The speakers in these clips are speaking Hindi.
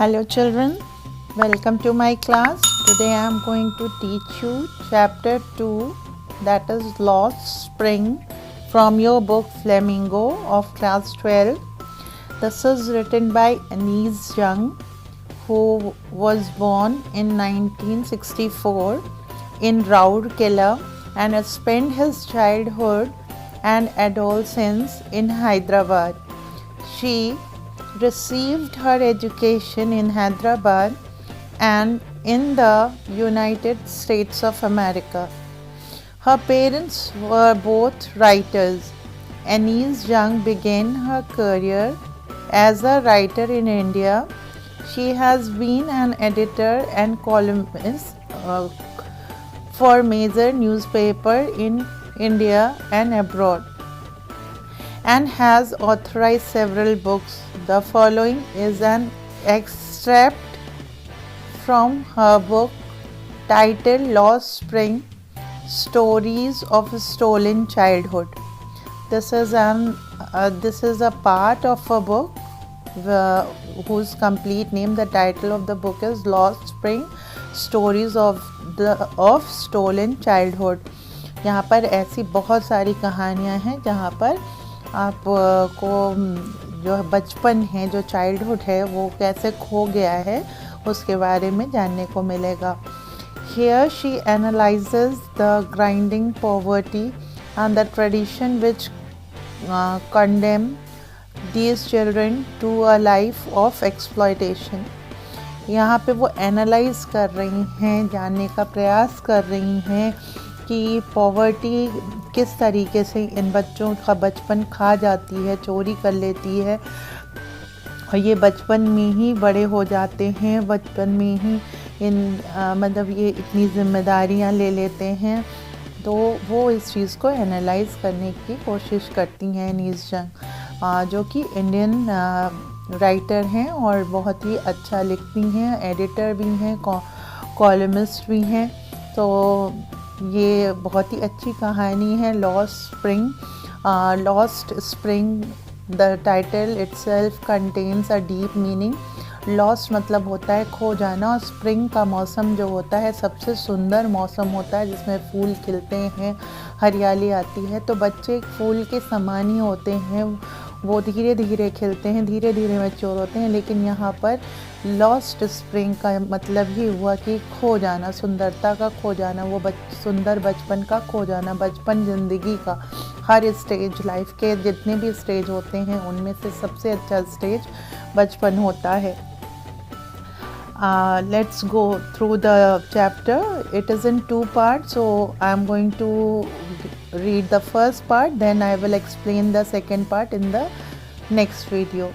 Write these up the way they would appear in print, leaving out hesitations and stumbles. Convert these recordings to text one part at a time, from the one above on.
Hello children, welcome to my class. Today I am going to teach you chapter 2, that is Lost Spring, from your book Flamingo of class 12. This is written by Anise Young, who was born in 1964 in Rourkela and spent his childhood and adolescence in Hyderabad. She received her education in Hyderabad and in the United States of America. Her parents were both writers. Anise Young began her career as a writer in India. She has been an editor and columnist for major newspapers in India and abroad, and has authored several books. The following is an extract from her book titled Lost Spring: Stories of a Stolen Childhood. This is a part of a book whose complete name, the title of the book is Lost Spring: Stories of Stolen Childhood. यहाँ पर ऐसी बहुत सारी कहानियाँ हैं जहाँ पर आपको जो बचपन है, जो चाइल्डहुड है, वो कैसे खो गया है उसके बारे में जानने को मिलेगा. Here she analyzes the grinding poverty and the tradition which condemn these children to a life of exploitation. यहाँ पे वो एनालाइज कर रही हैं, जानने का प्रयास कर रही हैं कि पॉवर्टी किस तरीके से इन बच्चों का बचपन खा जाती है, चोरी कर लेती है, और ये बचपन में ही बड़े हो जाते हैं, बचपन में ही मतलब ये इतनी जिम्मेदारियां ले लेते हैं. तो वो इस चीज़ को एनालाइज करने की कोशिश करती हैं अनीस जंग, जो कि इंडियन राइटर हैं और बहुत ही अच्छा लिखती हैं, एडिटर भी हैं, कॉलमिस्ट भी हैं. तो ये बहुत ही अच्छी कहानी है lost spring. The title itself contains a deep meaning. Lost मतलब होता है खो जाना, और स्प्रिंग का मौसम जो होता है सबसे सुंदर मौसम होता है जिसमें फूल खिलते हैं, हरियाली आती है. तो बच्चे फूल के समान ही होते हैं, वो धीरे धीरे खिलते हैं, धीरे धीरे मैच्योर होते हैं. लेकिन यहाँ पर लॉस्ट स्प्रिंग का मतलब ही हुआ कि खो जाना, सुंदरता का खो जाना, वो सुंदर बचपन का खो जाना. बचपन ज़िंदगी का हर स्टेज, लाइफ के जितने भी स्टेज होते हैं उनमें से सबसे अच्छा स्टेज बचपन होता है. Let's go through the chapter. It is in two parts, so I am going to read the first part, then I will explain the second part in the next video.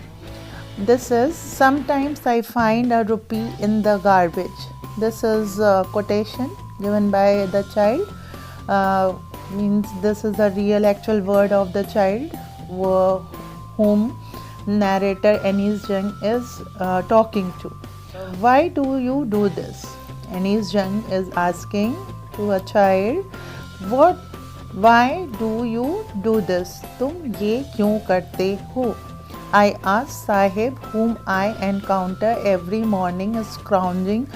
This is, sometimes I find a rupee in the garbage. This is a quotation given by the child. Means this is the real actual word of the child whom narrator Anise Jung is talking to. Why do you do this? Anise Jung is asking to a child, why do you do this? तुम ये क्यों करते हो? I ask Sahib, whom I encounter every morning scrounging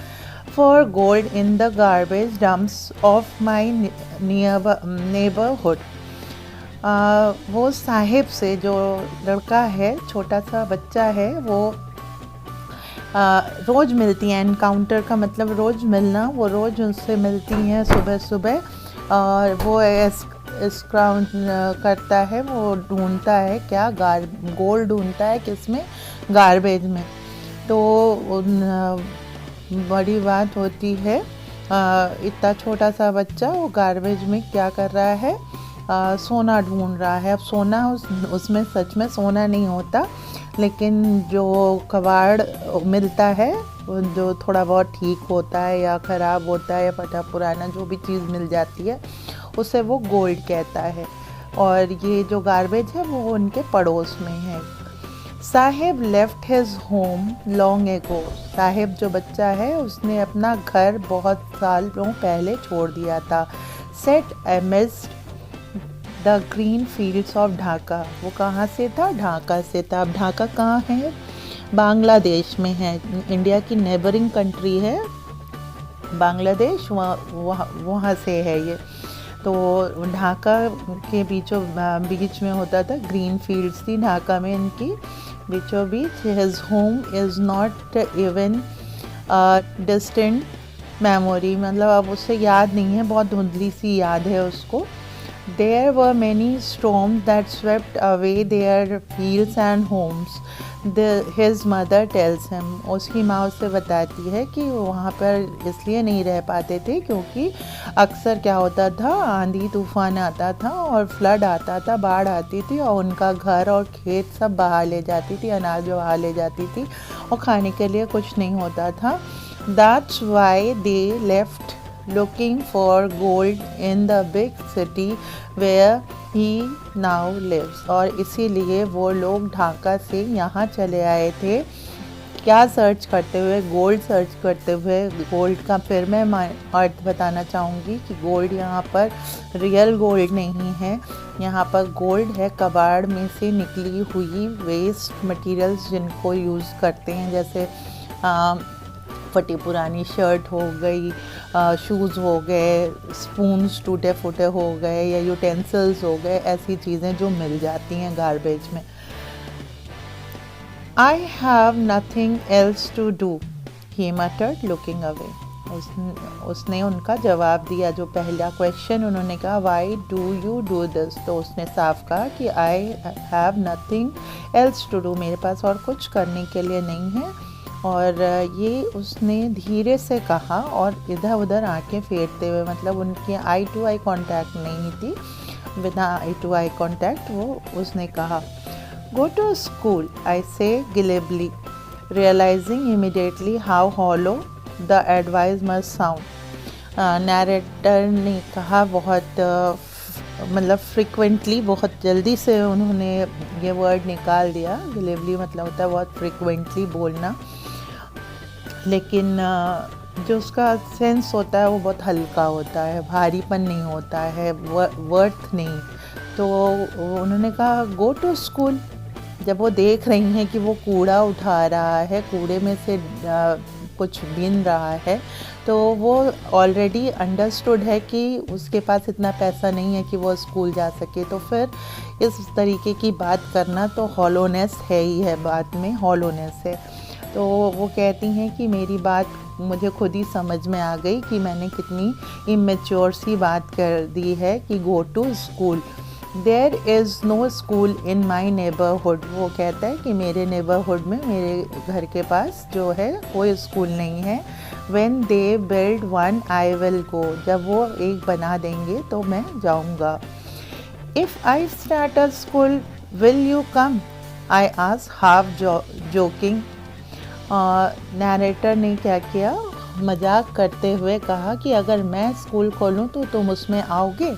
for gold in the garbage dumps of my neighborhood. वो साहिब से, जो लड़का है, छोटा सा बच्चा है, वो रोज़ मिलती हैं. एनकाउंटर का मतलब रोज़ मिलना. वो रोज़ उससे मिलती हैं सुबह सुबह, और वो स्क्राउंड करता है, वो ढूंढता है क्या, गोल्ड ढूंढता है किसमें, गार्बेज में. तो बड़ी बात होती है, इतना छोटा सा बच्चा वो गार्बेज में क्या कर रहा है, सोना ढूंढ रहा है. अब सोना उसमें सच में सोना नहीं होता, लेकिन जो कबाड़ मिलता है, जो थोड़ा बहुत ठीक होता है या ख़राब होता है या फटा पुराना जो भी चीज़ मिल जाती है, उसे वो गोल्ड कहता है. और ये जो गार्बेज है वो उनके पड़ोस में है. Sahib left his home long ago. Sahib जो बच्चा है उसने अपना घर बहुत सालों पहले छोड़ दिया था. Set amidst the green fields of Dhaka. वो कहाँ से था? ढाका से था. अब ढाका कहाँ है? बांग्लादेश में है। इंडिया की नेबरिंग कंट्री है बांग्लादेश, वहाँ से है ये। तो ढाका के बीच में होता था, ग्रीन फील्ड्स थी ढाका में इनकी बीचों बीच। His home is not even distant memory, मतलब अब उससे याद नहीं है, बहुत धुंधली सी याद है उसको। There were many storms that swept away their fields and homes. His mother tells him, उसकी माँ उससे बताती है कि वहाँ पर इसलिए नहीं रह पाते थे क्योंकि अक्सर क्या होता था, आंधी तूफान आता था और फ्लड आता था, बाढ़ आती थी और उनका घर और खेत सब बहा ले जाती थी, अनाज बहा ले जाती थी और खाने के लिए कुछ नहीं होता था। That's why they left looking for gold in the big city where he now lives. और इसीलिए वो लोग ढाका से यहाँ चले आए थे, क्या सर्च करते हुए, गोल्ड सर्च करते हुए। गोल्ड का फिर मैं अर्थ बताना चाहूँगी कि गोल्ड यहाँ पर रियल गोल्ड नहीं है, यहाँ पर गोल्ड है कबाड़ में से निकली हुई वेस्ट मटेरियल्स जिनको यूज़ करते हैं, जैसे फटी पुरानी शर्ट हो गई, शूज़ हो गए, स्पून्स टूटे फूटे हो गए या यूटेंसिल्स हो गए, ऐसी चीज़ें जो मिल जाती हैं गार्बेज में। I have nothing else to do, he muttered looking away. उसने उनका जवाब दिया, जो पहला क्वेश्चन उन्होंने कहा why do you do this, तो उसने साफ कहा कि I have nothing else to do, मेरे पास और कुछ करने के लिए नहीं है। और ये उसने धीरे से कहा और इधर उधर आंखें फेरते हुए, मतलब उनकी आई टू आई कांटेक्ट नहीं थी, बिना आई टू आई कांटेक्ट वो उसने कहा Go to school, I say glibly, realizing immediately how hollow the advice must sound. Narrator ने कहा बहुत मतलब फ्रिक्वेंटली, बहुत जल्दी से उन्होंने ये वर्ड निकाल दिया। ग्लिबली मतलब होता है बहुत फ्रिक्वेंटली बोलना, लेकिन जो उसका सेंस होता है वो बहुत हल्का होता है, भारीपन नहीं होता है, वर्थ नहीं। तो उन्होंने कहा गो टू स्कूल। जब वो देख रही हैं कि वो कूड़ा उठा रहा है, कूड़े में से कुछ बीन रहा है, तो वो ऑलरेडी अंडरस्टूड है कि उसके पास इतना पैसा नहीं है कि वो स्कूल जा सके। तो फिर इस तरीके की बात करना तो हॉलोनेस है ही है, बात में हॉलोनेस है। तो वो कहती हैं कि मेरी बात मुझे खुद ही समझ में आ गई कि मैंने कितनी इमेच्योर सी बात कर दी है कि go to school. There is no school in my neighbourhood, वो कहता है कि मेरे नेबरहुड में, मेरे घर के पास जो है कोई स्कूल नहीं है। When they build one I will go, जब वो एक बना देंगे तो मैं जाऊंगा। If I start a school will you come, I ask half joking. Narrator ने क्या किया, मजाक करते हुए कहा कि अगर मैं स्कूल खोलूं तो तुम उसमें आओगे।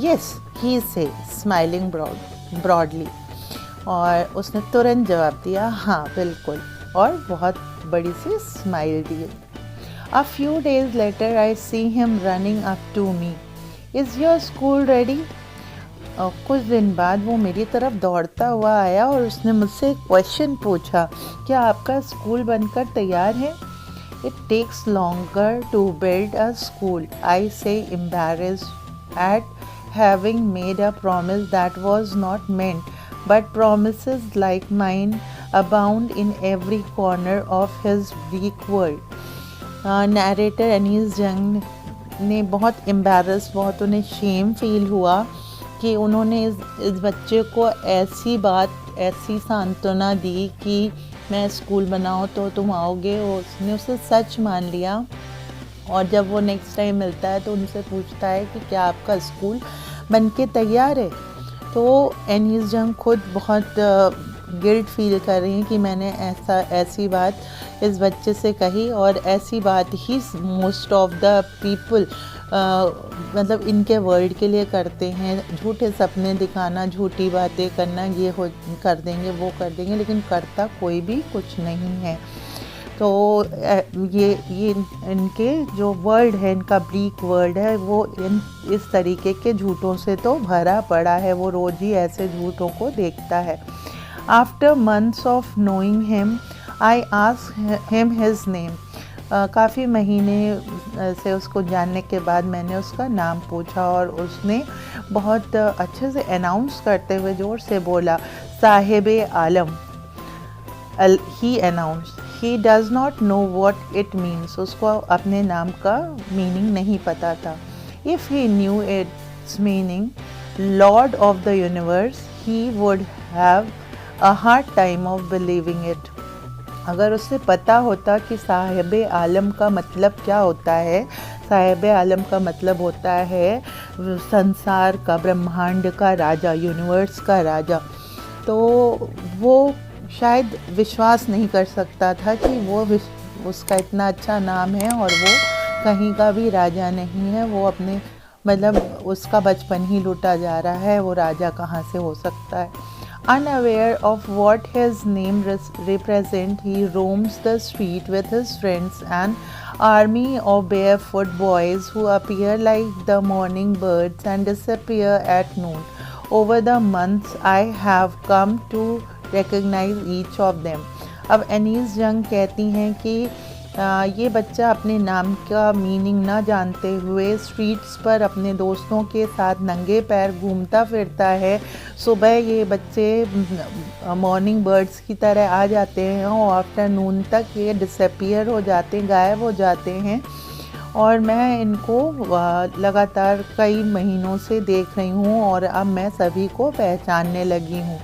यस ही से स्माइलिंग ब्रॉडली, और उसने तुरंत जवाब दिया हाँ बिल्कुल, और बहुत बड़ी सी स्माइल दी। A few days later I see him running up to me, is your school ready. कुछ दिन बाद वो मेरी तरफ दौड़ता हुआ आया और उसने मुझसे एक क्वेश्चन पूछा, क्या आपका स्कूल बनकर तैयार है। It takes longer to build a school, I say embarrassed at having made a promise that was not meant, but promises like mine abound in every corner of his bleak world. Narrator Anees Jung ने बहुत एम्बैरस, बहुत उन्हें शेम फील हुआ कि उन्होंने इस बच्चे को ऐसी बात, ऐसी सांत्वना दी कि मैं स्कूल बनाऊँ तो तुम आओगे। उसने उसे सच मान लिया, और जब वो नेक्स्ट टाइम मिलता है तो उनसे पूछता है कि क्या आपका स्कूल बन के तैयार है। तो एनीस जंग खुद बहुत गिल्ट फील कर रही हैं कि मैंने ऐसी बात इस बच्चे से कही, और ऐसी बात ही मोस्ट ऑफ द पीपल मतलब इनके वर्ल्ड के लिए करते हैं। झूठे सपने दिखाना, झूठी बातें करना, ये कर देंगे वो कर देंगे, लेकिन करता कोई भी कुछ नहीं है। तो ये इनके जो वर्ल्ड है, इनका ब्लीक वर्ल्ड है, वो इस तरीके के झूठों से तो भरा पड़ा है। वो रोज़ ही ऐसे झूठों को देखता है। After months of knowing him, I asked him his name. काफ़ी महीने से उसको जानने के बाद मैंने उसका नाम पूछा और उसने बहुत अच्छे से अनाउंस करते हुए ज़ोर से बोला, साहिब आलम। He announced. He does not know what it means. उसको अपने नाम का मीनिंग नहीं पता था. If he knew its meaning, Lord of the universe, he would have a hard time of believing it. अगर उसे पता होता कि साहिब आलम का मतलब क्या होता है, साहिब आलम का मतलब होता है संसार का, ब्रह्मांड का राजा, यूनिवर्स का राजा, तो वो शायद विश्वास नहीं कर सकता था कि वो उसका इतना अच्छा नाम है और वो कहीं का भी राजा नहीं है, वो अपने मतलब उसका बचपन ही लूटा जा रहा है, वो राजा कहाँ से हो सकता है। Unaware of what his name represents, he roams the street with his friends, an army of barefoot boys who appear like the morning birds and disappear at noon. Over the months, I have come to recognize each of them. अब एनीस जंग कहती हैं कि ये बच्चा अपने नाम का मीनिंग ना जानते हुए स्ट्रीट्स पर अपने दोस्तों के साथ नंगे पैर घूमता फिरता है। सुबह ये बच्चे मॉर्निंग बर्ड्स की तरह आ जाते हैं और आफ्टरनून तक ये डिसअपीयर हो जाते हैं, गायब हो जाते हैं और मैं इनको लगातार कई महीनों से देख रही हूँ और अब मैं सभी को पहचानने लगी हूँ।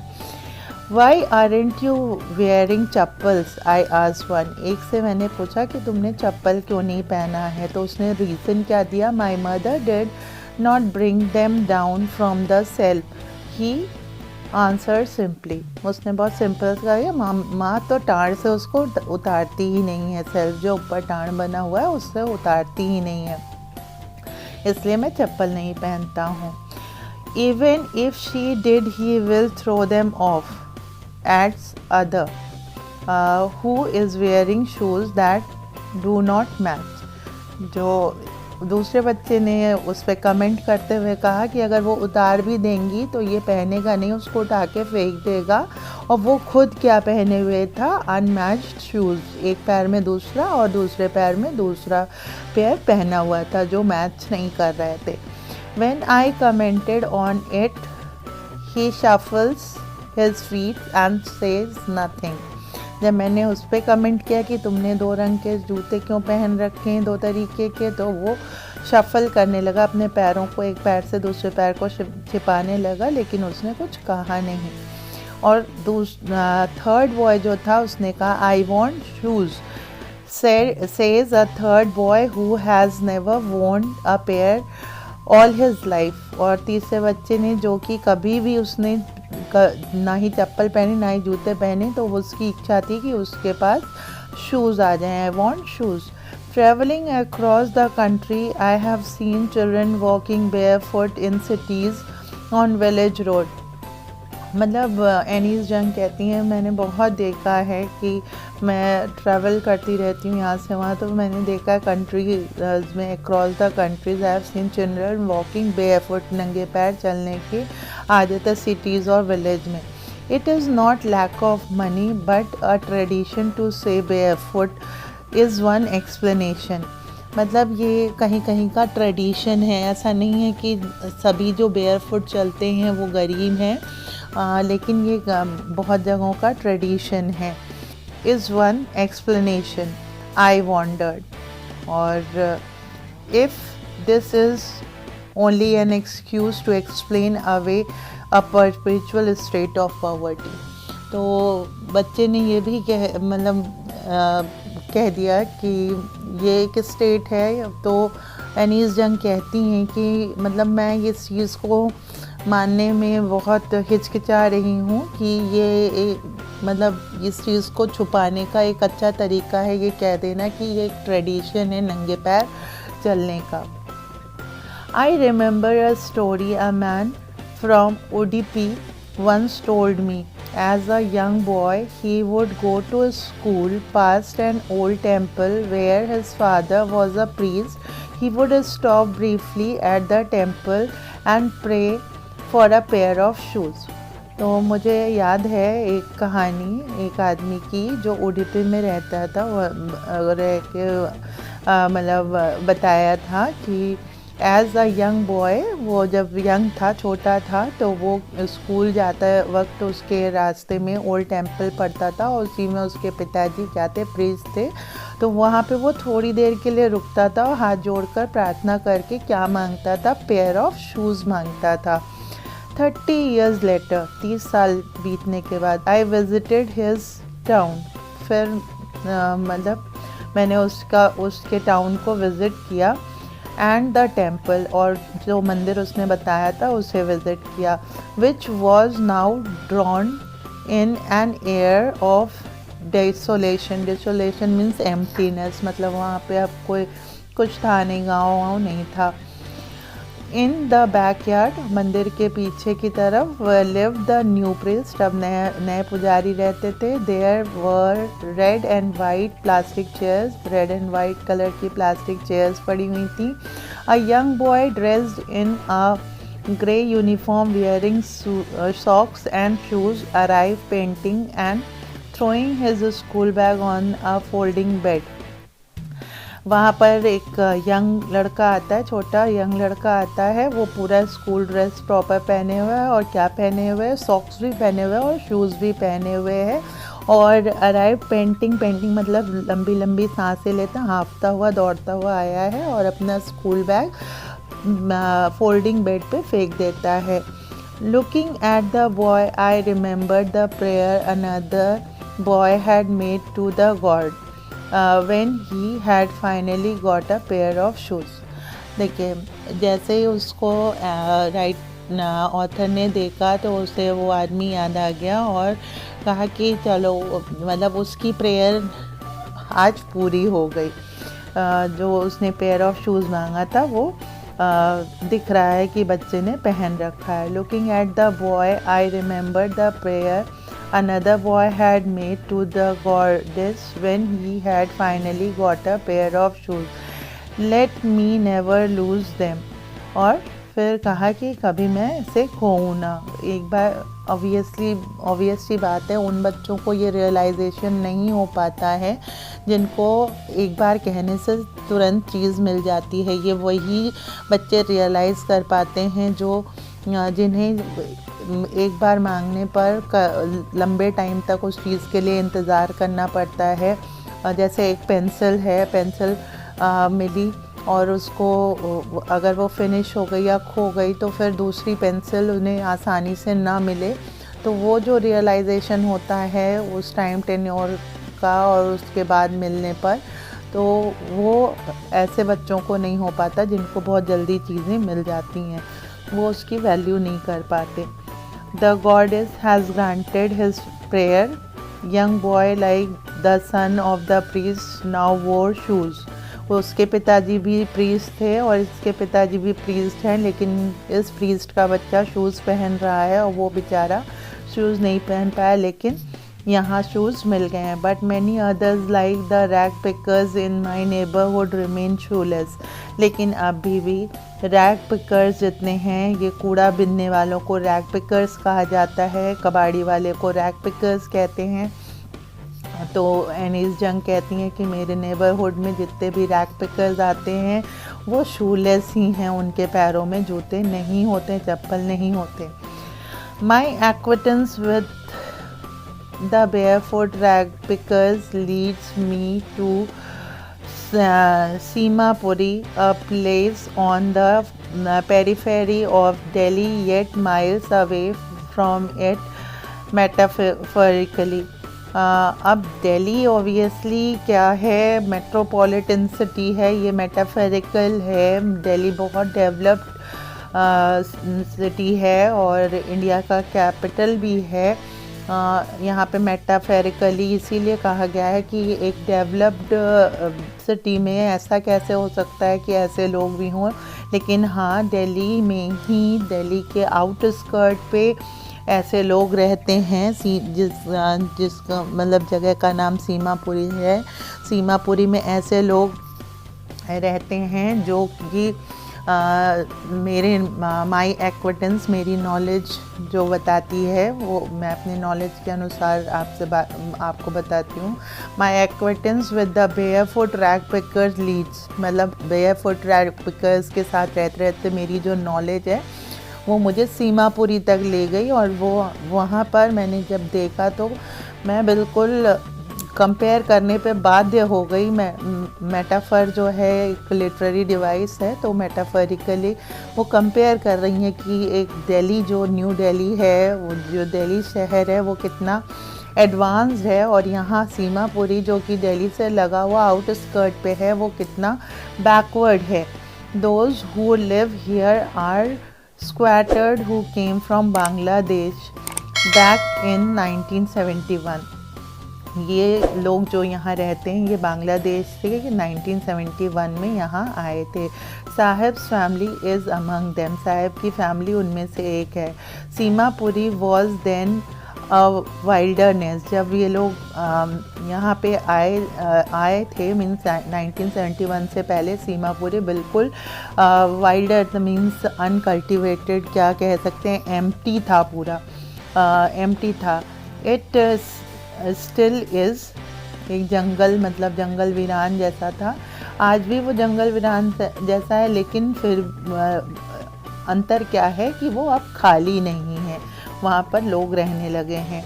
Why aren't you wearing chappals? I asked one. एक से मैंने पूछा कि तुमने चप्पल क्यों नहीं पहना है, तो उसने रीज़न क्या दिया, My mother did not bring them down from the shelf. He answered simply. उसने बहुत सिंपल कहा, माँ तो टाड़ से उसको उतारती ही नहीं है, सेल्फ जो ऊपर टाड़ बना हुआ है उससे उतारती ही नहीं है, इसलिए मैं चप्पल नहीं पहनता हूँ। Even if she did, he will throw them off. Adds other, who is wearing shoes that do not match. जो दूसरे बच्चे ने उस पर कमेंट करते हुए कहा कि अगर वो उतार भी देंगी तो ये पहनेगा नहीं, उसको उठा के फेंक देगा। और वो खुद क्या पहने हुए था, अनमैच्ड शूज़, एक पैर में दूसरा और दूसरे पैर में दूसरा पैर पहना हुआ था जो मैच नहीं कर रहे थे। When I commented on it, he shuffles his feet and says nothing. जब मैंने उस पर कमेंट किया कि तुमने दो रंग के जूते क्यों पहन रखे हैं, दो तरीके के, तो वो शफल करने लगा, अपने पैरों को एक पैर से दूसरे पैर को छिपाने लगा, लेकिन उसने कुछ कहा नहीं। और थर्ड बॉय जो था उसने कहा, I want shoes, says a third boy who has never worn a pair all his life. और तीसरे बच्चे ने, जो कि कभी भी उसने ना ही चप्पल पहनी ना ही जूते पहने, तो उसकी इच्छा थी कि उसके पास शूज़ आ जाएं। I want shoes. Travelling across the country I have seen children walking barefoot in cities on village road. मतलब एनीस जंग कहती हैं, मैंने बहुत देखा है कि मैं ट्रैवल करती रहती हूँ यहाँ से वहाँ, तो मैंने देखा है कंट्रीज में, across the countries I have seen children walking barefoot, नंगे पैर चलने की आदत है सिटीज़ और विलेज में। It is not lack of money but a tradition to say barefoot is one explanation. मतलब ये कहीं कहीं का ट्रेडिशन है, ऐसा नहीं है कि सभी जो बेयरफुट चलते हैं वो गरीब हैं, लेकिन ये बहुत जगहों का ट्रेडिशन है। Is one explanation, I wondered. और if this is only an excuse to explain away a perpetual state of poverty. तो बच्चे ने ये भी कह दिया कि ये एक स्टेट है। तो एनीस जंग कहती हैं कि मतलब मैं इस चीज़ को मानने में बहुत हिचकिचा रही हूँ कि ये मतलब इस चीज़ को छुपाने का एक अच्छा तरीका है ये कह देना कि ये एक ट्रेडिशन है नंगे पैर चलने का। I remember a story a man from Udupi once told me. As a young boy, he would go to school past an old temple where his father was a priest. He would stop briefly at the temple and pray for a pair of shoes. तो मुझे याद है एक कहानी एक आदमी की जो उडुपी में रहता था, वो रह के मतलब बताया था कि एज अ यंग बॉय, वो जब यंग था, छोटा था, तो वो स्कूल जाता वक्त उसके रास्ते में ओल्ड टेम्पल पड़ता था और उसी में उसके पिताजी क्या थे, प्रीस्ट थे। तो वहाँ पे वो थोड़ी देर के लिए रुकता था और हाथ जोड़कर प्रार्थना करके क्या मांगता था, पेयर ऑफ शूज़ मांगता था। 30 years later, 30 साल बीतने के बाद, आई विजिटेड हिज टाउन। फिर मतलब मैंने उसके टाउन को विज़िट किया, एंड द टेम्पल, और जो मंदिर उसने बताया था उसे विज़िट किया, which was now drawn in an air of desolation. Desolation means emptiness, मतलब वहाँ पे अब कोई कुछ था नहीं, गाँव नहीं था। इन द बैकयार्ड, मंदिर के पीछे की तरफ, लिव द न्यू प्रीस्ट, अब नए पुजारी रहते थे। There were red and white plastic chairs, red and white colour की प्लास्टिक चेयर्स पड़ी हुई थी। A young boy dressed in a grey uniform wearing socks and shoes arrive panting and throwing his school bag on a folding bed। वहाँ पर एक यंग लड़का आता है, छोटा यंग लड़का आता है, वो पूरा स्कूल ड्रेस प्रॉपर पहने हुए है, और क्या पहने हुए है, सॉक्स भी पहने हुए हैं और शूज़ भी पहने हुए हैं। और अराइव पेंटिंग मतलब लंबी लंबी सांसें लेता, हाँफता हुआ दौड़ता हुआ आया है और अपना स्कूल बैग फोल्डिंग बेड पे फेंक देता है। Looking at the boy I remember the prayer another boy had made to the god when he had finally got a pair of shoes। देखिए, जैसे ही उसको ऑथर ने देखा तो उसे वो आदमी याद आ गया और कहा कि चलो, मतलब उसकी प्रेयर आज पूरी हो गई। जो उसने पेयर ऑफ शूज़ मांगा था वो दिख रहा है कि बच्चे ने पहन रखा है। Looking at the boy I remember the prayer another boy had made to the goddess when he had finally got a pair of shoes। Let me never lose them। और फिर कहा कि कभी मैं इसे खोऊं ना। एक बार ऑब्वियस सी बात है, उन बच्चों को ये रियलाइजेशन नहीं हो पाता है जिनको एक बार कहने से तुरंत चीज़ मिल जाती है। ये वही बच्चे रियलाइज़ कर पाते हैं जो जिन्हें एक बार मांगने पर लंबे टाइम तक उस चीज़ के लिए इंतज़ार करना पड़ता है। जैसे एक पेंसिल है, पेंसिल मिली और उसको अगर वो फिनिश हो गई या खो गई तो फिर दूसरी पेंसिल उन्हें आसानी से ना मिले, तो वो जो रियलाइजेशन होता है उस टाइम टेन्योर का और उसके बाद मिलने पर, तो वो ऐसे बच्चों को नहीं हो पाता जिनको बहुत जल्दी चीज़ें मिल जाती हैं, वो उसकी वैल्यू नहीं कर पाते। The goddess has granted his prayer। Young boy like the son of the priest now wore shoes। उसके पिताजी भी प्रीस्ट थे और इसके पिताजी भी प्रीस्ट हैं, लेकिन इस प्रीस्ट का बच्चा शूज़ पहन रहा है और वो बेचारा शूज़ नहीं पहन पाया, लेकिन यहाँ शूज़ मिल गए हैं। But many others like the rag pickers in my neighbourhood remain shoelace. लेकिन अभी भी रैग पिकर्स जितने हैं, ये कूड़ा बिनने वालों को रैग पिकर्स कहा जाता है, कबाड़ी वाले को रैग पिकर्स कहते हैं। तो एनीस जंग कहती हैं कि मेरे नेबरहुड में जितने भी रैग पिकर्स आते हैं वो शूलेस ही हैं, उनके पैरों में जूते नहीं होते, चप्पल नहीं होते। My acquaintance with the barefoot rag pickers leads me to Simapuri, a place on the periphery of Delhi yet miles away from it metaphorically। अब दिल्ली ऑब्वियसली क्या है, मेट्रोपॉलिटन सिटी है, ये मेटाफोरिकल है। दिल्ली बहुत डेवलप्ड सिटी है और इंडिया का कैपिटल भी है। यहाँ पे मेटाफोरिकली इसीलिए कहा गया है कि एक डेवलप्ड सिटी में ऐसा कैसे हो सकता है कि ऐसे लोग भी हों। लेकिन हाँ, दिल्ली में ही, दिल्ली के आउटस्कर्ट पे ऐसे लोग रहते हैं, जिसका मतलब जगह का नाम सीमापुरी है। सीमापुरी में ऐसे लोग रहते हैं जो कि मेरे माई एक्वेटेंस, मेरी नॉलेज जो बताती है वो मैं अपने नॉलेज के अनुसार आपको बताती हूँ। My acquaintance with the barefoot rag pickers leads, मतलब बेयरफुट रैग पिकर्स के साथ रहते रहते मेरी जो नॉलेज है वो मुझे सीमापुरी तक ले गई। और वो वहाँ पर मैंने जब देखा तो मैं बिल्कुल कंपेयर करने पे बाध्य हो गई। मेटाफर जो है एक लिटरेरी डिवाइस है, तो मेटाफरिकली वो कंपेयर कर रही हैं कि एक दिल्ली जो न्यू दिल्ली है, वो जो दिल्ली शहर है वो कितना एडवांस्ड है, और यहाँ सीमापुरी जो कि दिल्ली से लगा हुआ आउटस्कर्ट पे है वो कितना बैकवर्ड है। Those who live here are squatters who came from Bangladesh back in 1971। ये लोग जो यहाँ रहते हैं ये बांग्लादेश से 1971 में यहाँ आए थे। Sahibs family is among them, Sahib की फैमिली उनमें से एक है। सीमापुरी वॉज देन वाइल्डरनेस, जब ये लोग यहाँ पे आए थे मीन्स 1971 से पहले सीमापुरी बिल्कुल वाइल्डर मीन्स अनकल्टिवेटेड, क्या कह सकते हैं, एम्प्टी था, पूरा एम्प्टी था। इट स्टिल इज़, एक जंगल मतलब जंगल वीरान जैसा था, आज भी वो जंगल वीरान जैसा है, लेकिन फिर अंतर क्या है कि वो अब खाली नहीं है, वहाँ पर लोग रहने लगे हैं।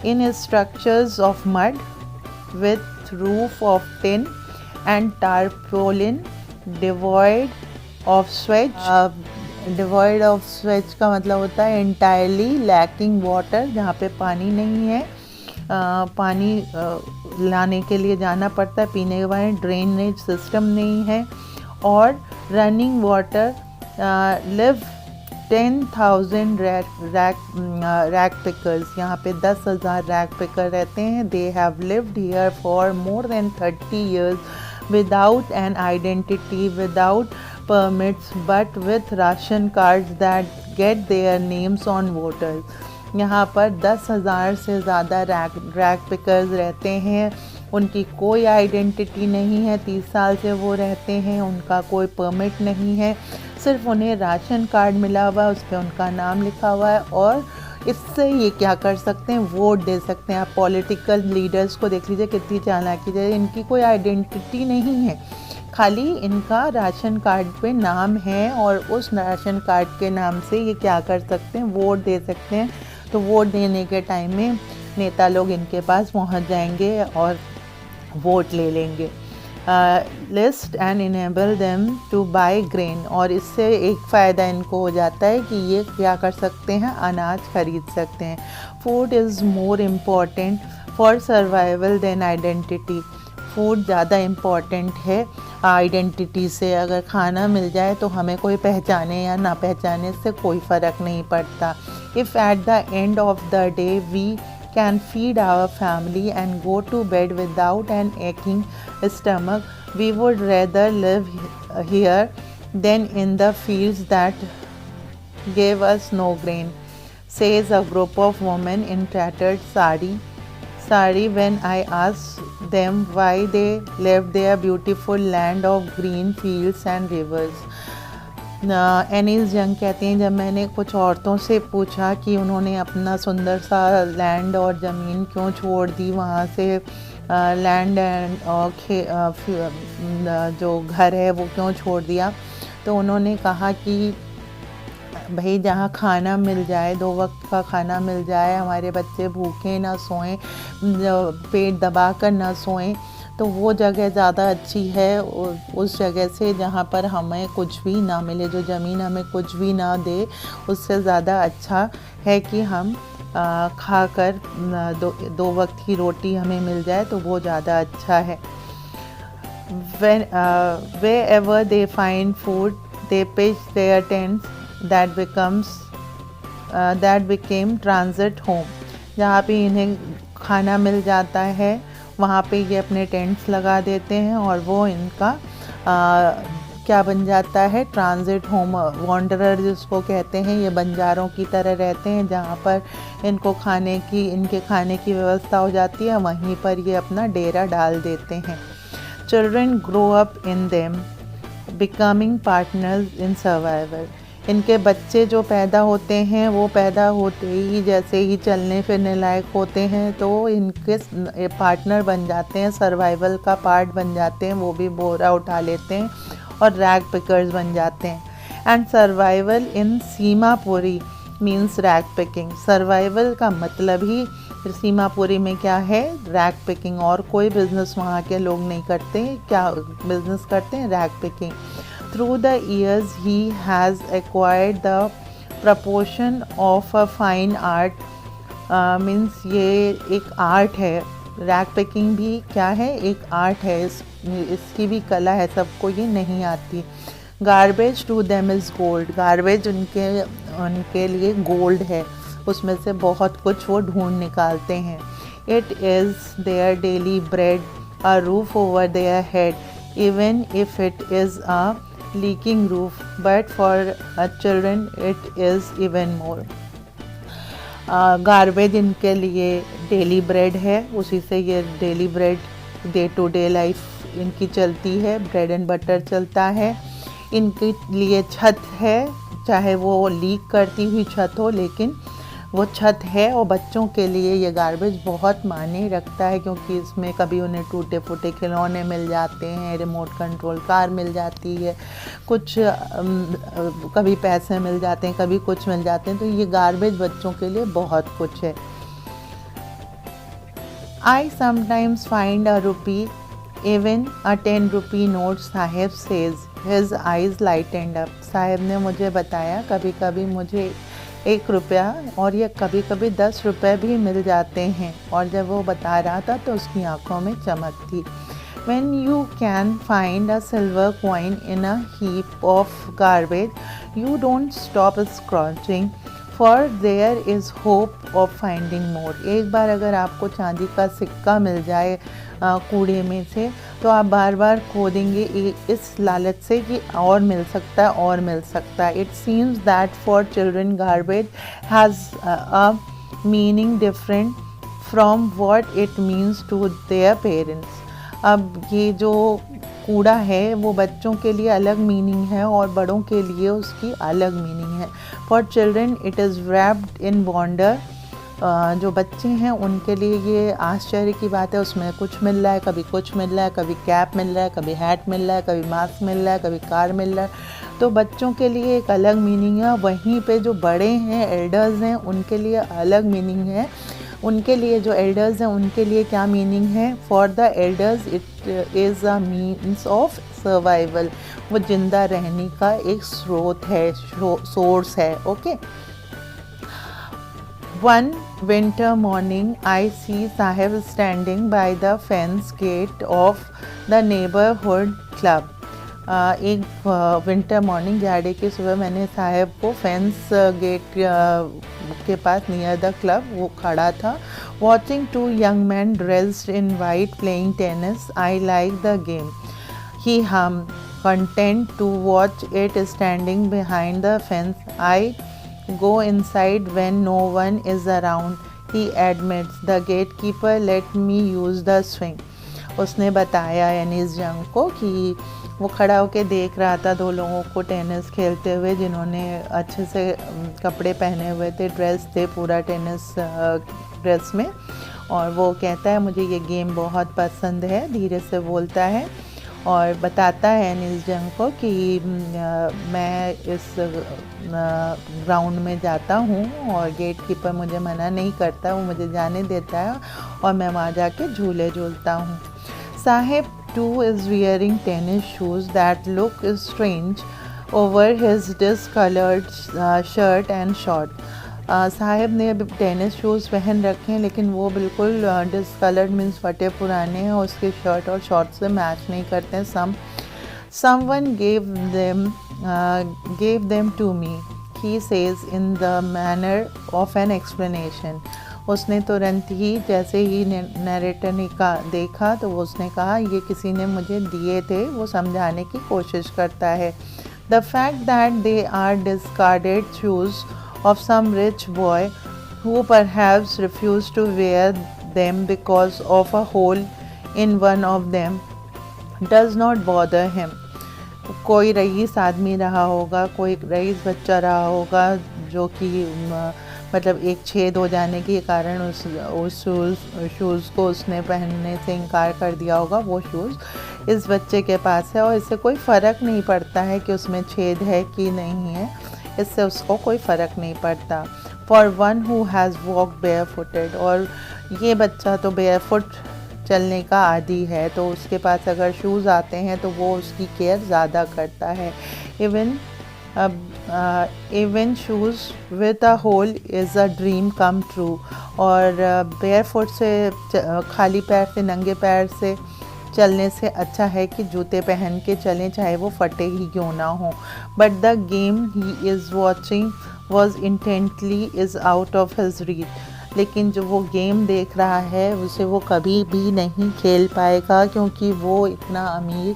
In structures of mud with roof of tin and tarpaulin, devoid of sewage. Devoid of sewage का मतलब होता है इंटायरली लैकिंग वाटर, जहाँ पे पानी नहीं है, पानी लाने के लिए जाना पड़ता है पीने के बाद, ड्रेनेज सिस्टम नहीं है, और running water. Live 10,000 rag pickers, यहाँ पे 10,000 रैग पिकर रहते हैं। They have lived here for more than 30 years without an identity, without permits, but with ration cards that get their names on voters। यहाँ पर 10,000 से ज़्यादा रैग पिकर्स रहते हैं, उनकी कोई आइडेंटिटी नहीं है, 30 साल से वो रहते हैं, उनका कोई परमिट नहीं है, सिर्फ उन्हें राशन कार्ड मिला हुआ है, उस पर उनका नाम लिखा हुआ है, और इससे ये क्या कर सकते हैं, वोट दे सकते हैं। आप पॉलिटिकल लीडर्स को देख लीजिए कितनी चालाकी है, इनकी कोई आइडेंटिटी नहीं है, खाली इनका राशन कार्ड पे नाम है, और उस राशन कार्ड के नाम से ये क्या कर सकते हैं, वोट दे सकते हैं। तो वोट देने के टाइम में नेता लोग इनके पास पहुंच जाएंगे और वोट ले लेंगे। List and enable them to buy grain, और इससे एक फ़ायदा इनको हो जाता है कि ये क्या कर सकते हैं, अनाज खरीद सकते हैं। Food is more important for survival than identity, food ज़्यादा इम्पॉर्टेंट है आइडेंटिटी से। अगर खाना मिल जाए तो हमें कोई पहचाने या ना पहचाने से कोई फ़र्क नहीं पड़ता। If at the end of the day we can feed our family and go to bed without an aching stomach, we would rather live here than in the fields that gave us no grain, says a group of women in tattered sari when I asked them why they left their beautiful land of green fields and rivers। Annie's जंग कहते हैं, जब मैंने कुछ औरतों से पूछा कि उन्होंने अपना सुंदर सा लैंड और ज़मीन क्यों छोड़ दी, वहाँ से लैंड एंड और जो घर है वो क्यों छोड़ दिया, तो उन्होंने कहा कि भाई जहाँ खाना मिल जाए, 2 वक्त का खाना मिल जाए, हमारे बच्चे भूखे ना सोएं, पेट दबा कर ना सोएं, तो वो जगह ज़्यादा अच्छी है उस जगह से जहाँ पर हमें कुछ भी ना मिले, जो ज़मीन हमें कुछ भी ना दे, उससे ज़्यादा अच्छा है कि हम खाकर 2 वक्त की रोटी हमें मिल जाए, तो वो ज़्यादा अच्छा है। Wherever they find food, they pitch their tents that became transit home। जहाँ पे इन्हें खाना मिल जाता है वहाँ पे ये अपने टेंट्स लगा देते हैं, और वो इनका क्या बन जाता है, ट्रांजिट होम। वॉन्डरर जिसको कहते हैं, ये बंजारों की तरह रहते हैं, जहाँ पर इनके खाने की व्यवस्था हो जाती है, वहीं पर ये अपना डेरा डाल देते हैं। Children grow up in them becoming partners in survival. इनके बच्चे जो पैदा होते हैं वो पैदा होते ही जैसे ही चलने फिरने लायक होते हैं तो इनके पार्टनर बन जाते हैं, सर्वाइवल का पार्ट बन जाते हैं, वो भी बोरा उठा लेते हैं और रैग पिकर्स बन जाते हैं। And survival in Seemapuri means rag picking. Survival का मतलब ही सीमापुरी में क्या है, रैग पिकिंग। और कोई बिजनेस वहाँ के लोग नहीं करते, क्या बिजनेस करते हैं, rag picking. Through the years he has acquired the proportion of a fine art, means ये एक आर्ट है। रैग पिकिंग भी क्या है, एक आर्ट है, इसकी भी कला है, सबको ये नहीं आती। Garbage to them is gold. Garbage उनके लिए गोल्ड है, उसमें से बहुत कुछ वो ढूंढ निकालते हैं। It is their daily bread, a roof over their head, even if it is a leaking roof, but for children it is even more. Garbage इनके लिए डेली ब्रेड है, उसी से ये daily bread day to day life इनकी चलती है, ब्रेड एंड बटर चलता है। इनके लिए छत है, चाहे वो लीक करती हुई छत हो लेकिन वो छत है। और बच्चों के लिए ये गार्बेज बहुत मायने रखता है क्योंकि इसमें कभी उन्हें टूटे फूटे खिलौने मिल जाते हैं, रिमोट कंट्रोल कार मिल जाती है, कुछ कभी पैसे मिल जाते हैं, कभी कुछ मिल जाते हैं। तो ये गार्बेज बच्चों के लिए बहुत कुछ है। I sometimes find a rupee, even a 10 rupee note, Saheb says, his eyes lighted up. Saheb ने मुझे बताया कभी कभी मुझे 1 रुपया और ये कभी कभी 10 रुपये भी मिल जाते हैं। और जब वो बता रहा था तो उसकी आंखों में चमक थी। When you can find a silver coin in a heap of garbage, you don't stop scratching, for there is hope of finding more. एक बार अगर आपको चांदी का सिक्का मिल जाए कूड़े में से तो आप बार बार खोदेंगे इस लालच से कि और मिल सकता है और मिल सकता है। It seems that for children garbage has a meaning different from what it means to their parents. अब ये जो कूड़ा है वो बच्चों के लिए अलग मीनिंग है और बड़ों के लिए उसकी अलग मीनिंग है। For children it is wrapped in wonder। जो बच्चे हैं उनके लिए ये आश्चर्य की बात है, उसमें कुछ मिल रहा है, कभी कुछ मिल रहा है, कभी कैप मिल रहा है, कभी हैट मिल रहा है, कभी मास्क मिल रहा है, कभी कार मिल रहा है। तो बच्चों के लिए एक अलग मीनिंग है। वहीं पे जो बड़े हैं, एल्डर्स हैं, उनके लिए अलग मीनिंग है। उनके लिए जो एल्डर्स हैं उनके लिए क्या मीनिंग है, for the elders it is a means of survival. वो जिंदा रहने का एक स्रोत है, सोर्स है। Okay. One winter morning, I see Sahib standing by the fence gate of the neighborhood club. एक विंटर मॉर्निंग, जाड़े की सुबह, मैंने साहब को फेंस गेट के पास नियर द क्लब वो खड़ा था। Watching 2 young men dressed in white playing tennis. I like the game. He hummed, content to watch it standing behind the fence. I go inside when no one is around. He admits, the gatekeeper let me use the swing. उसने बताया यानी इस जंग को कि वो खड़ा होकर देख रहा था 2 लोगों को टेनिस खेलते हुए जिन्होंने अच्छे से कपड़े पहने हुए थे, ड्रेस थे पूरा टेनिस ड्रेस में। और वो कहता है मुझे ये गेम बहुत पसंद है, धीरे से बोलता है और बताता है नील जंग को कि मैं इस ग्राउंड में जाता हूँ और गेट कीपर मुझे मना नहीं करता, वो मुझे जाने देता है और मैं वहाँ जाके झूले झूलता हूँ। Saheb too is wearing tennis shoes that look strange over his discoloured shirt and short. Saheb ने अभी टेनिस शूज़ पहन रखे हैं लेकिन वो बिल्कुल डिसकलर्ड मीन्स फटे पुराने हैं, उसके शर्ट और शॉर्ट से मैच नहीं करते हैं। Someone gave them to me, he says in the manner of an explanation. उसने तुरंत ही जैसे ही नरेटर ने देखा तो उसने कहा ये किसी ने मुझे दिए थे, वो समझाने की कोशिश करता है। The fact that they are discarded shoes of some rich boy who perhaps refused to wear them because of a hole in one of them does not bother him. कोई रईस आदमी रहा होगा, कोई रईस बच्चा रहा होगा जो कि मतलब एक छेद हो जाने के कारण उस शूज़ को उसने पहनने से इनकार कर दिया होगा। वो शूज़ इस बच्चे के पास है और इससे कोई फ़र्क नहीं पड़ता है कि उसमें छेद है कि नहीं है, इससे उसको कोई फ़र्क नहीं पड़ता। For one who has walk bare footed, और ये बच्चा तो बेयर फुट चलने का आदी है, तो उसके पास अगर शूज़ आते हैं तो वो उसकी केयर ज़्यादा करता है। Even shoes with a hole is a dream come true, और बेयर फुट से खाली पैर से, नंगे पैर से चलने से अच्छा है कि जूते पहन के चलें, चाहे वो फटे ही क्यों ना हो। But the game he is watching was intently is out of his reach, लेकिन जो वो गेम देख रहा है उसे वो कभी भी नहीं खेल पाएगा, क्योंकि वो इतना अमीर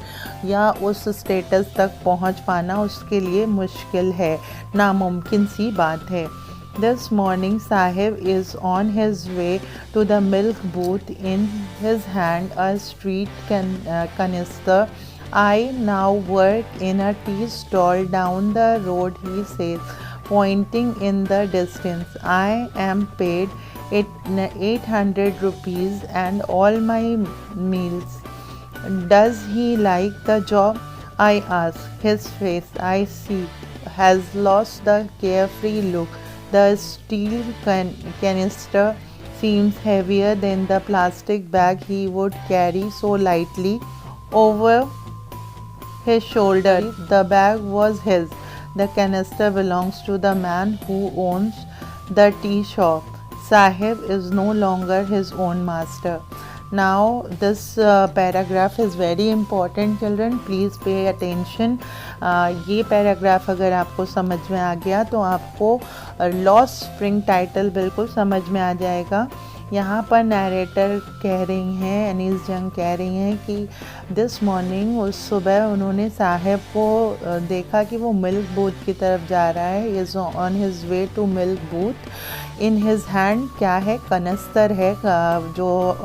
या उस स्टेटस तक पहुंच पाना उसके लिए मुश्किल है, नामुमकिन सी बात है। This morning Sahib is on his way to the milk booth, in his hand a street canister. I now work in a tea stall down the road, he says, pointing in the distance. I am paid 800 rupees and all my meals. Does he like the job? I ask. His face, I see, has lost the carefree look. The steel canister seems heavier than the plastic bag he would carry so lightly over his shoulder. The bag was his. The canister belongs to the man who owns the tea shop. Sahib is no longer his own master. Now this paragraph is very important, children. Please pay attention. ये पैराग्राफ अगर आपको समझ में आ गया तो आपको लॉस्ट स्प्रिंग टाइटल बिल्कुल समझ में आ जाएगा। यहाँ पर नरेटर कह रही हैं, अनीस जंग कह रही हैं कि दिस मॉर्निंग, उस सुबह उन्होंने साहिब को देखा कि वो मिल्क बूथ की तरफ जा रहा है। Is on his way to milk booth. In his hand क्या है? कनस्तर है, जो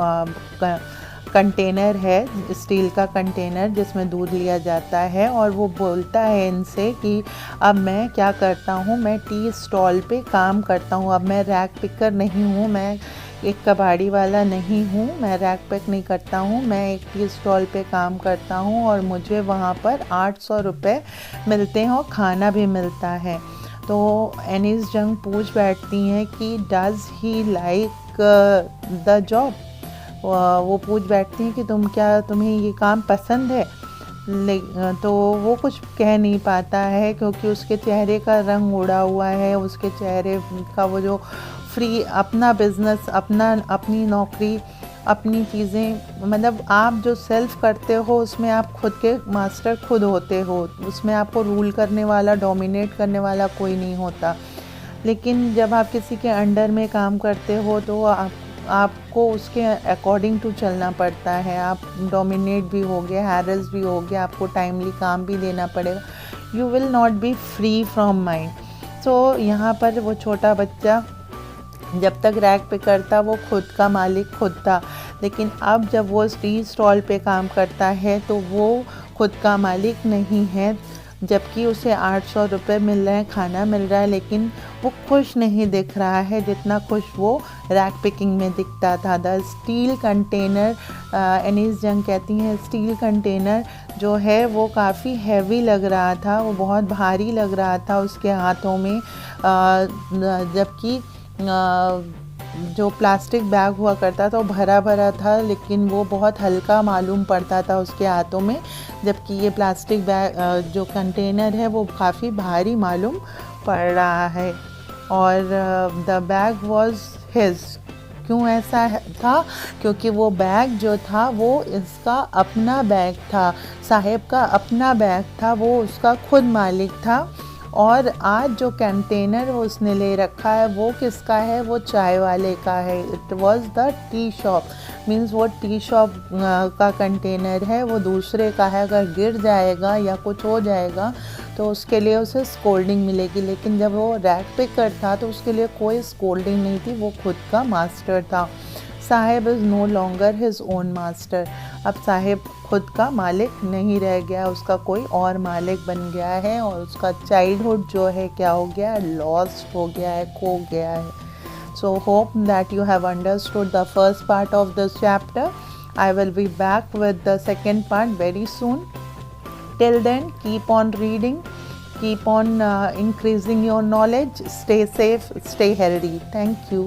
कंटेनर है, स्टील का कंटेनर जिसमें दूध लिया जाता है। और वो बोलता है इनसे कि अब मैं क्या करता हूँ, मैं टी स्टॉल पे काम करता हूँ, अब मैं रैक पिकर नहीं हूँ, मैं एक कबाड़ी वाला नहीं हूँ, मैं रैक पैक नहीं करता हूँ, मैं एक टी स्टॉल पे काम करता हूँ और मुझे वहाँ पर 800 रुपये मिलते हैं और खाना भी मिलता है। तो अनीस जंग पूछ बैठती हैं कि does he like the job. वो पूछ बैठती हैं कि तुम्हें ये काम पसंद है। तो वो कुछ कह नहीं पाता है, क्योंकि उसके चेहरे का रंग उड़ा हुआ है, उसके चेहरे का वो जो फ्री अपना बिज़नेस, अपनी नौकरी, अपनी चीज़ें, मतलब आप जो सेल्फ करते हो उसमें आप खुद के मास्टर खुद होते हो, उसमें आपको रूल करने वाला, डोमिनेट करने वाला कोई नहीं होता। लेकिन जब आप किसी के अंडर में काम करते हो तो आपको उसके अकॉर्डिंग टू चलना पड़ता है। आप डोमिनेट भी होगे, हैरेस भी होगे, आपको टाइमली काम भी देना पड़ेगा। You will not be free from mind. सो यहाँ पर वो छोटा बच्चा जब तक रैक पे करता वो खुद का मालिक खुद था, लेकिन अब जब वो टी स्टॉल पे काम करता है तो वो खुद का मालिक नहीं है। जबकि उसे 800 रुपये मिल रहे हैं, खाना मिल रहा है, लेकिन वो खुश नहीं दिख रहा है जितना खुश वो रैक पिकिंग में दिखता था। द स्टील कंटेनर, अनीस जंग कहती हैं, स्टील कंटेनर जो है वो काफ़ी हैवी लग रहा था, वो बहुत भारी लग रहा था उसके हाथों में, जबकि जो प्लास्टिक बैग हुआ करता था वो भरा भरा था, लेकिन वो बहुत हल्का मालूम पड़ता था उसके हाथों में, जबकि ये प्लास्टिक बैग जो कंटेनर है वो काफ़ी भारी मालूम पड़ रहा है। और द बैग वॉज हिज। क्यों ऐसा था? क्योंकि वो बैग जो था वो इसका अपना बैग था, साहिब का अपना बैग था, वो उसका खुद मालिक था। और आज जो कंटेनर वो उसने ले रखा है वो किसका है? वो चाय वाले का है। It was the tea shop, means वो टी शॉप का कंटेनर है, वो दूसरे का है। अगर गिर जाएगा या कुछ हो जाएगा तो उसके लिए उसे स्कोल्डिंग मिलेगी, लेकिन जब वो रैक पिकर था तो उसके लिए कोई स्कोल्डिंग नहीं थी, वो खुद का मास्टर था। Saheb is no longer his own master. अब साहेब खुद का मालिक नहीं रह गया, उसका कोई और मालिक बन गया है और उसका चाइल्डहुड जो है क्या हो गया है, लॉस्ट हो गया है, खो गया है। So hope that you have understood the first part of this chapter. I will be back with the second part very soon. Till then, keep on reading, keep on increasing your knowledge, stay safe, stay healthy. Thank you.